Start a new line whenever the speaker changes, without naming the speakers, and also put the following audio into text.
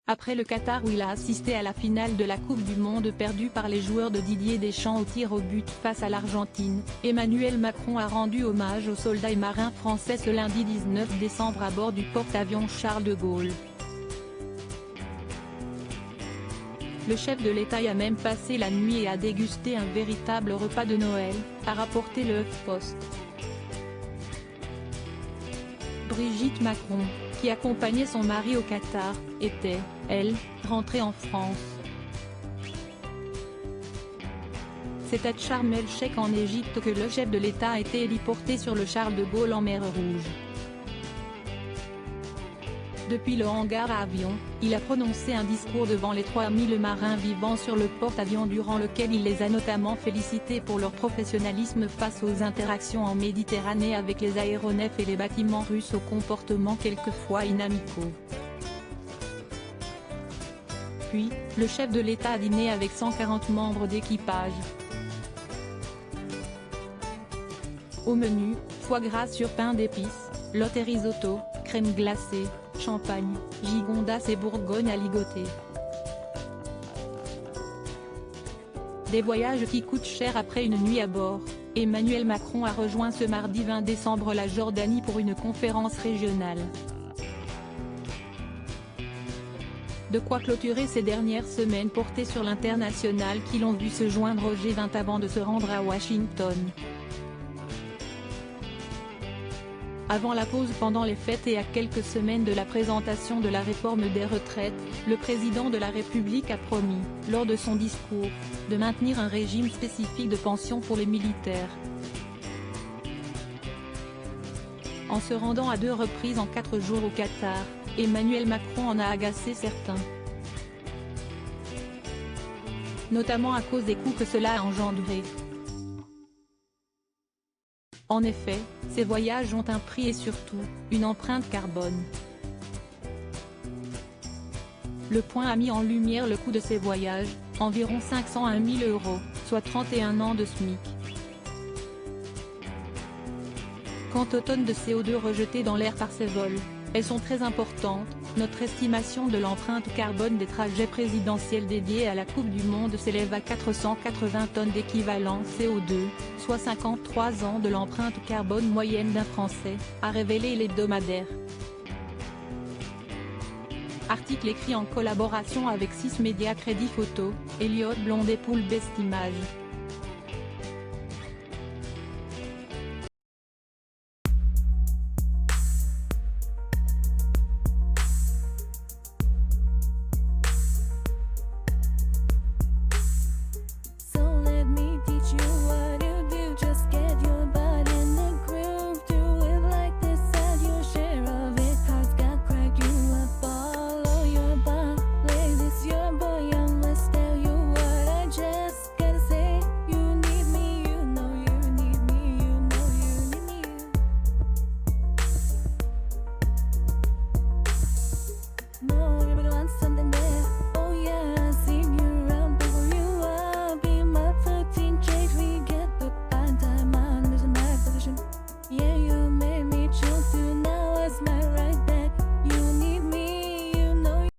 Après le Qatar où il a assisté à la finale de la Coupe du Monde perdue par les joueurs de Didier Deschamps au tir au but face à l'Argentine, Emmanuel Macron a rendu hommage aux soldats et marins français ce lundi 19 décembre à bord du porte-avions Charles de Gaulle. Le chef de l'État y a même passé la nuit et a dégusté un véritable repas de Noël, a rapporté le HuffPost. Brigitte Macron, qui accompagnait son mari au Qatar, était, elle, rentrée en France. C'est à Sharm el-Cheikh en Égypte que le chef de l'État a été héliporté sur le Charles de Gaulle en mer Rouge. Depuis le hangar à avions, il a prononcé un discours devant les 3000 marins vivant sur le porte-avions durant lequel il les a notamment félicités pour leur professionnalisme face aux interactions en Méditerranée avec les aéronefs et les bâtiments russes au comportement quelquefois inamicaux. Puis, le chef de l'État a dîné avec 140 membres d'équipage. Au menu, foie gras sur pain d'épices, lotte et risotto, crème glacée, champagne, gigondas et bourgogne à ligoter. Des voyages qui coûtent cher après une nuit à bord. Emmanuel Macron a rejoint ce mardi 20 décembre la Jordanie pour une conférence régionale. De quoi clôturer ces dernières semaines portées sur l'international qui l'ont vu se joindre au G20 avant de se rendre à Washington. Avant la pause pendant les fêtes et à quelques semaines de la présentation de la réforme des retraites, le président de la République a promis, lors de son discours, de maintenir un régime spécifique de pension pour les militaires. En se rendant à 2 reprises en 4 jours au Qatar, Emmanuel Macron en a agacé certains. Notamment à cause des coûts que cela a engendrés. En effet, ces voyages ont un prix et surtout, une empreinte carbone. Le Point a mis en lumière le coût de ces voyages, environ 500 à 1 000 €, soit 31 ans de SMIC. Quant aux tonnes de CO2 rejetées dans l'air par ces vols, elles sont très importantes. Notre estimation de l'empreinte carbone des trajets présidentiels dédiés à la Coupe du Monde s'élève à 480 tonnes d'équivalent CO2, soit 53 ans de l'empreinte carbone moyenne d'un Français, a révélé l'hebdomadaire. Article écrit en collaboration avec 6 médias Crédit Photo, Elliott Blondet Pool Best Image.